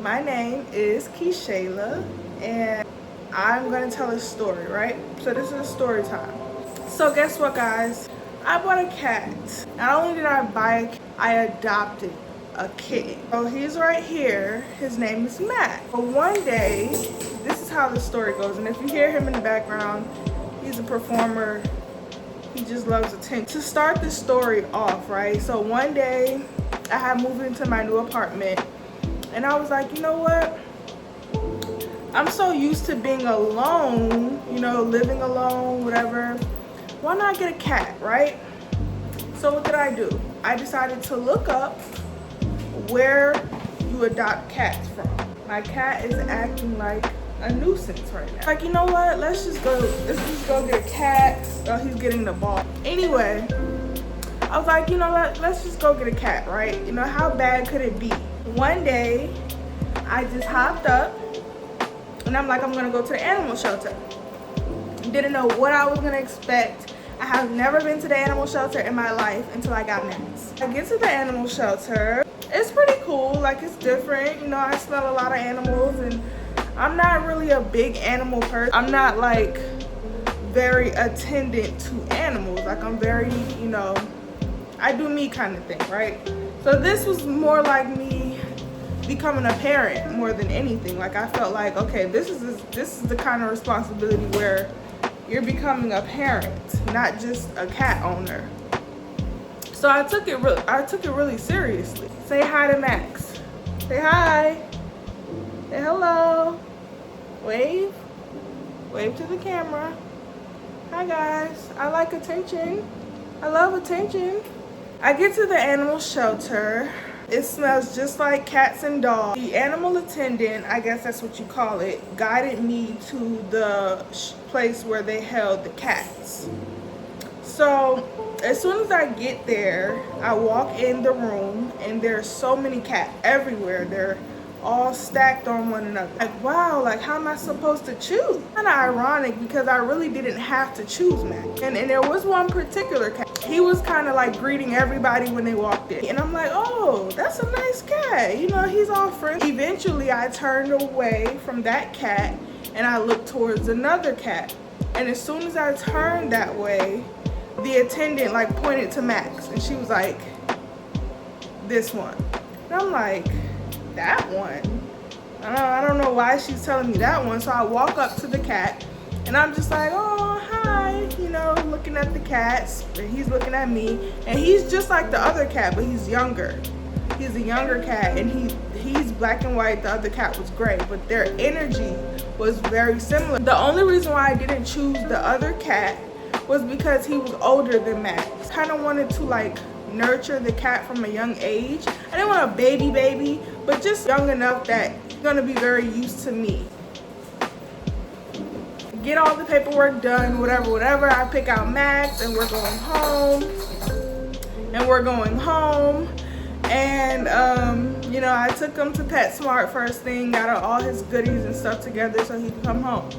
My name is Keishayla, and I'm gonna tell a story, right? So this is a story time. So guess what, guys? I bought a cat. Not only did I buy a cat, I adopted a kitten. So he's right here. His name is Matt. But one day, this is how the story goes. And if you hear him in the background, he's a performer. He just loves attention. To start the story off, right? So one day, I had moved into my new apartment, and I was like, you know what? I'm so used to being alone, you know, living alone, whatever. Why not get a cat, right? So what did I do? I decided to look up where you adopt cats from. My cat is acting like a nuisance right now. Like, you know what? Let's just go get a cat. Oh, he's getting the ball. Anyway, I was like, you know what? Let's just go get a cat, right? You know, how bad could it be? One day, I just hopped up, and I'm like, I'm gonna go to the animal shelter. Didn't know what I was gonna expect. I have never been to the animal shelter in my life until I got Max. I get to the animal shelter. It's pretty cool, like it's different. You know, I smell a lot of animals, and I'm not really a big animal person. I'm not like very attendant to animals. Like I'm very, you know, I do me kind of thing, right? So this was more like me becoming a parent more than anything. Like I felt like, okay, this is the kind of responsibility where you're becoming a parent, not just a cat owner. So I took it really seriously. Say hi to Max. Say hi. Say hello. Wave. Wave to the camera. Hi guys. I like attention. I love attention. I get to the animal shelter. It smells just like cats and dogs. The animal attendant, I guess that's what you call it, guided me to the place where they held the cats. So as soon as I get there, I walk in the room, and there's so many cats everywhere. They're all stacked on one another. Like, wow, like how am I supposed to choose? Kind of ironic because I really didn't have to choose Max. And there was one particular cat. He was kind of like greeting everybody when they walked in. And I'm like, oh, that's a nice cat. You know, he's all friendly. Eventually, I turned away from that cat and I looked towards another cat. And as soon as I turned that way, the attendant like pointed to Max, and she was like, this one. And I'm like, that one? I don't know why she's telling me that one. So I walk up to the cat, and I'm just like, oh, hi, you know, looking at the cats, and he's looking at me, and he's just like the other cat, but he's younger. He's a younger cat, and he's black and white. The other cat was gray, but their energy was very similar. The only reason why I didn't choose the other cat was because he was older than Max. Kind of wanted to like nurture the cat from a young age. I didn't want a baby, but just young enough that he's gonna be very used to me. Get all the paperwork done, whatever. I pick out Max, and we're going home. And you know, I took him to PetSmart first thing, got all his goodies and stuff together so he could come home.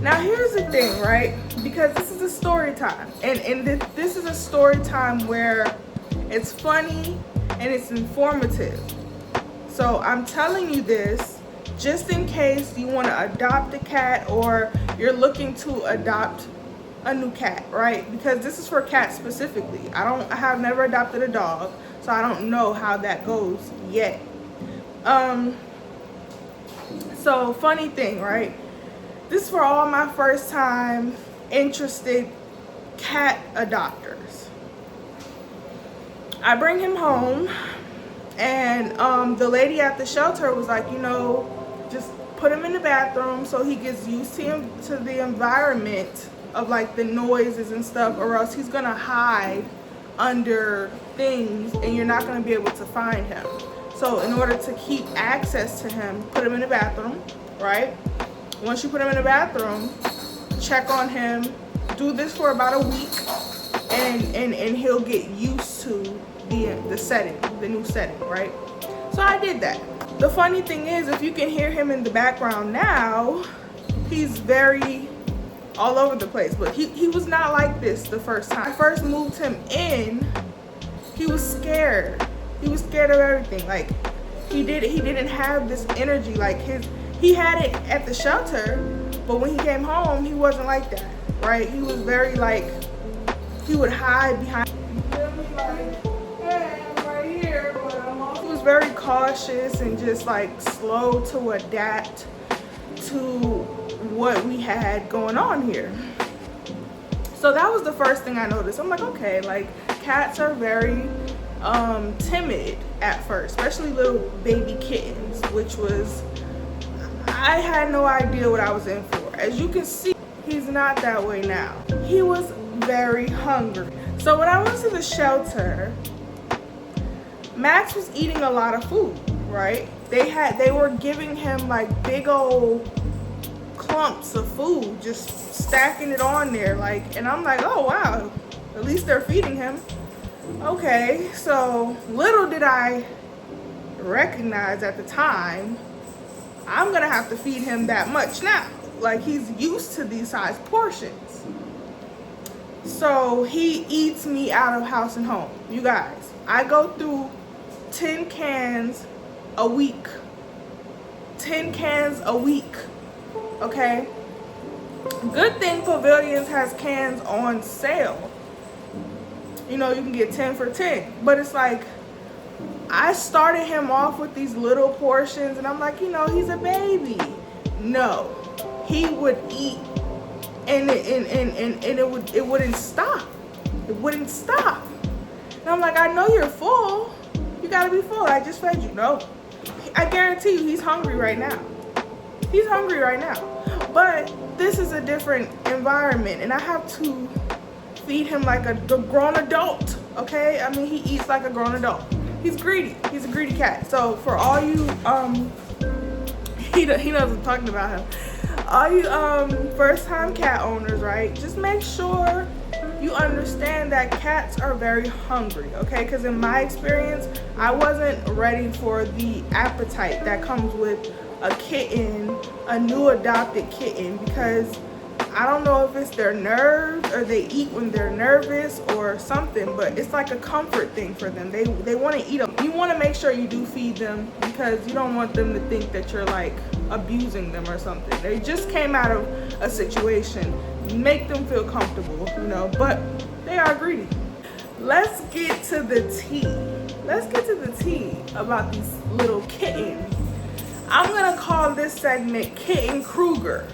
Now here's the thing, right? Because this is a story time, and this is a story time where it's funny and it's informative. So I'm telling you this just in case you want to adopt a cat or you're looking to adopt a new cat, right? Because this is for cats specifically. I have never adopted a dog, so I don't know how that goes yet. So funny thing, right? This is for all my first time interested cat adopters. I bring him home, and the lady at the shelter was like, you know, just put him in the bathroom so he gets used to the environment of like the noises and stuff, or else he's gonna hide under things and you're not gonna be able to find him. So in order to keep access to him, put him in the bathroom, right? Once you put him in the bathroom, check on him, do this for about a week, and he'll get used to the setting, the new setting, right? So I did that. The funny thing is, if you can hear him in the background now, he's very all over the place, but he was not like this the first time. I first moved him in, he was scared. He was scared of everything. Like, he didn't have this energy like he had it at the shelter, but when he came home, he wasn't like that, right? He was very like, he would hide behind, you feel me? Like, hey, I'm right here, but I'm also, he was very cautious and just like slow to adapt to what we had going on here. So that was the first thing I noticed. I'm like, okay, like cats are very timid at first, especially little baby kittens, which was, I had no idea what I was in for. As you can see, he's not that way now. He was very hungry. So when I went to the shelter, Max was eating a lot of food, right? They were giving him like big old clumps of food, just stacking it on there, like, and I'm like, oh wow, at least they're feeding him. Okay, so little did I recognize at the time, I'm gonna have to feed him that much now. Like, he's used to these size portions. So he eats me out of house and home. You guys, I go through 10 cans a week. 10 cans a week, okay? Good thing Pavilions has cans on sale. You know, you can get 10 for 10. But it's like, I started him off with these little portions, and I'm like, you know, he's a baby. No, he would eat, and it wouldn't stop. It wouldn't stop. And I'm like, I know you're full. You gotta be full. I just fed you. No, I guarantee you, he's hungry right now. He's hungry right now. But this is a different environment, and I have to feed him like a grown adult. Okay, I mean, he eats like a grown adult. He's greedy. He's a greedy cat. So for all you he knows I'm talking about him. All you first-time cat owners, right? Just make sure you understand that cats are very hungry, okay? Because in my experience, I wasn't ready for the appetite that comes with a kitten, a new adopted kitten, because I don't know if it's their nerves or they eat when they're nervous or something, but it's like a comfort thing for them. They want to eat them. You want to make sure you do feed them, because you don't want them to think that you're like abusing them or something. They just came out of a situation. Make them feel comfortable, you know, but they are greedy. Let's get to the tea. Let's get to the tea about these little kittens. I'm gonna call this segment Kitten Kruger.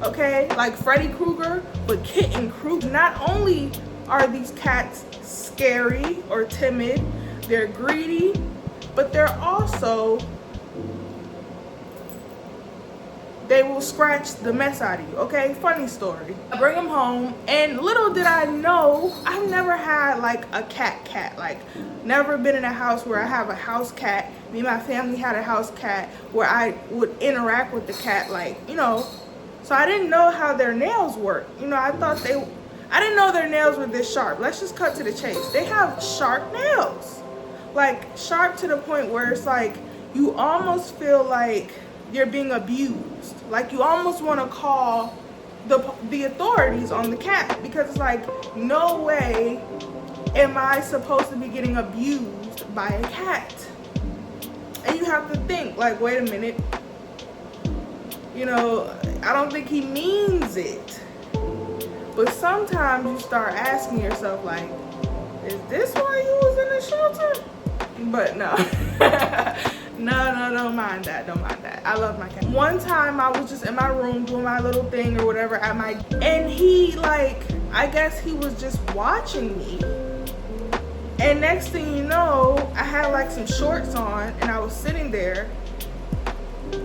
Okay, like Freddy Krueger, but Kitten Kruger. Not only are these cats scary or timid, they're greedy, but they're also, they will scratch the mess out of you, okay? Funny story. I bring them home, and little did I know, I've never had like a cat, like never been in a house where I have a house cat. Me and my family had a house cat where I would interact with the cat, like, you know. So I didn't know how their nails work. You know, I didn't know their nails were this sharp. Let's just cut to the chase. They have sharp nails. Like, sharp to the point where it's like, you almost feel like you're being abused. Like, you almost want to call the authorities on the cat, because it's like, no way am I supposed to be getting abused by a cat. And you have to think, like, wait a minute. You know, I don't think he means it. But sometimes you start asking yourself, like, is this why you was in the shelter? But no. No, don't mind that. Don't mind that. I love my cat. One time I was just in my room doing my little thing or whatever and he, like, I guess he was just watching me. And next thing you know, I had like some shorts on and I was sitting there,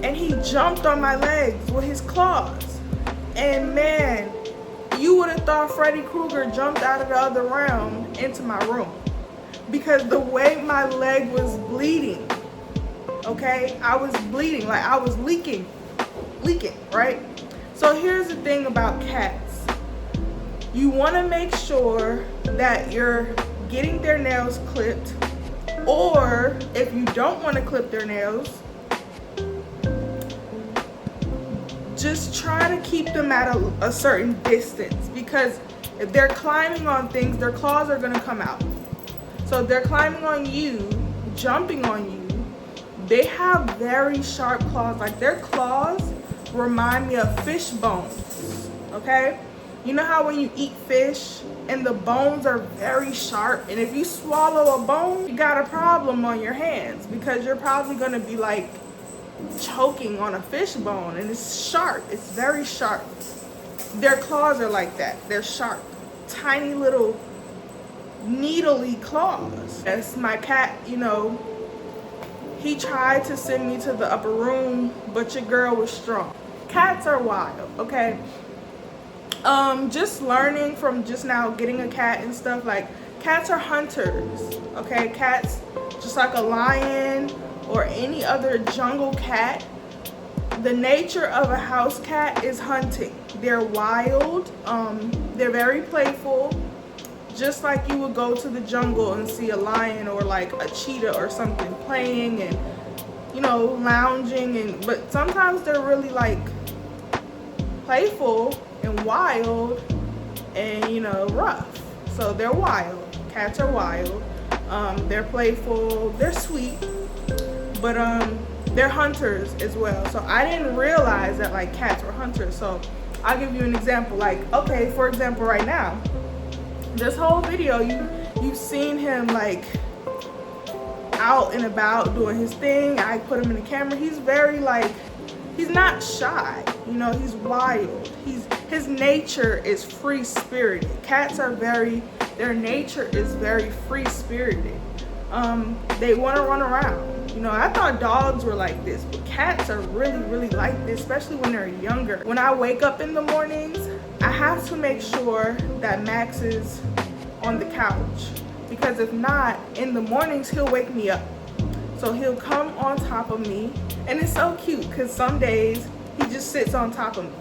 and he jumped on my legs with his claws. And man, you would have thought Freddy Krueger jumped out of the other realm into my room, because the way my leg was bleeding, okay? I was bleeding, like I was leaking, right? So here's the thing about cats. You want to make sure that you're getting their nails clipped, or if you don't want to clip their nails, just try to keep them at a certain distance, because if they're climbing on things, their claws are going to come out. So if they're climbing on you, jumping on you, they have very sharp claws. Like their claws remind me of fish bones, okay? You know how when you eat fish and the bones are very sharp, and if you swallow a bone, you got a problem on your hands because you're probably gonna be like choking on a fish bone, and it's sharp, it's very sharp. Their claws are like that. They're sharp, tiny little needly claws. As my cat, you know, he tried to send me to the upper room, but your girl was strong. Cats are wild, okay? Just learning from just now getting a cat and stuff, like cats are hunters, okay? Cats, just like a lion or any other jungle cat, the nature of a house cat is hunting. They're wild, they're very playful, just like you would go to the jungle and see a lion or like a cheetah or something playing and, you know, lounging, and but sometimes they're really like playful and wild and, you know, rough. So they're wild. Cats are wild. They're playful, they're sweet, but they're hunters as well. So I didn't realize that like cats were hunters. So I'll give you an example. Like, okay, for example, right now, this whole video, you've seen him like out and about doing his thing. I put him in the camera. He's very like, he's not shy, you know, he's wild. His nature is free spirited. Cats are very, their nature is very free spirited. They want to run around. You know, I thought dogs were like this, but cats are really like this, especially when they're younger. When I wake up in the mornings, I have to make sure that Max is on the couch, because if not, in the mornings he'll wake me up. So he'll come on top of me, and it's so cute because some days he just sits on top of me,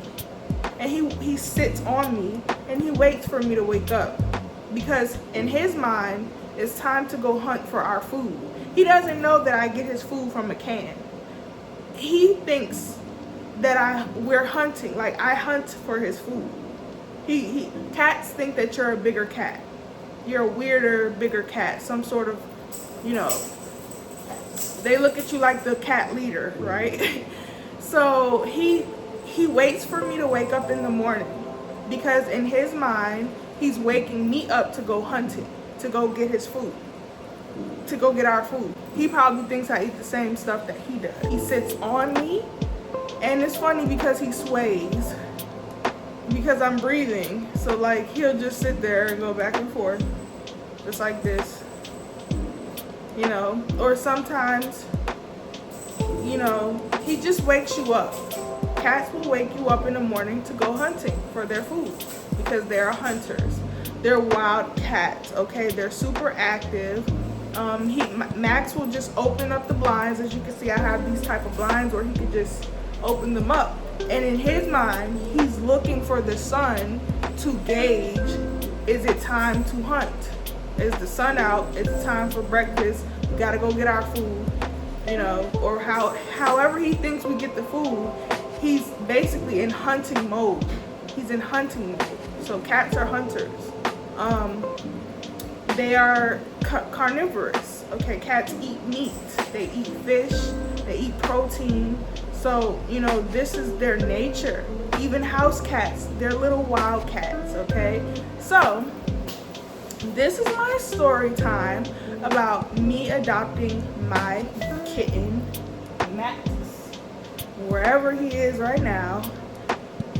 and he sits on me and he waits for me to wake up, because in his mind it's time to go hunt for our food. He doesn't know that I get his food from a can. He thinks that we're hunting, like I hunt for his food. Cats think that you're a bigger cat. You're a weirder, bigger cat, some sort of, you know, they look at you like the cat leader, right? So he waits for me to wake up in the morning, because in his mind, he's waking me up to go hunting, to go get his food, to go get our food. He probably thinks I eat the same stuff that he does. He sits on me, and it's funny because he sways, because I'm breathing. So like he'll just sit there and go back and forth, just like this, you know. Or sometimes, you know, he just wakes you up. Cats will wake you up in the morning to go hunting for their food, because they're hunters. They're wild cats, okay? They're super active. Max will just open up the blinds. As you can see, I have these type of blinds where he could just open them up. And in his mind, he's looking for the sun to gauge, is it time to hunt? Is the sun out? It's time for breakfast. We gotta go get our food, you know, or however he thinks we get the food, he's basically in hunting mode. He's in hunting mode. So cats are hunters. They are carnivorous. Okay, cats eat meat. They eat fish. They eat protein. So, you know, this is their nature. Even house cats, they're little wild cats, okay? So, this is my story time about me adopting my kitten, Max. Wherever he is right now,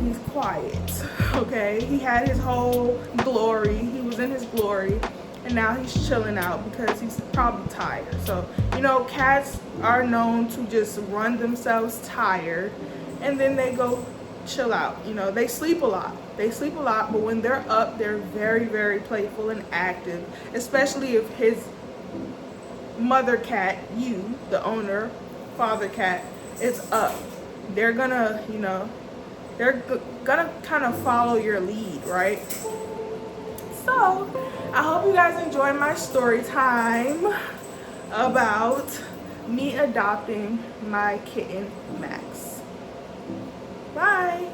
he's quiet, okay? He had his whole glory. He was in his glory. And now he's chilling out because he's probably tired. So, you know, cats are known to just run themselves tired, and then they go chill out. You know, they sleep a lot. They sleep a lot, but when they're up, they're very playful and active, especially if his mother cat, you, the owner, father cat, is up. They're gonna, you know, they're gonna kind of follow your lead, right? So, I hope you guys enjoyed my story time about me adopting my kitten, Max. Bye.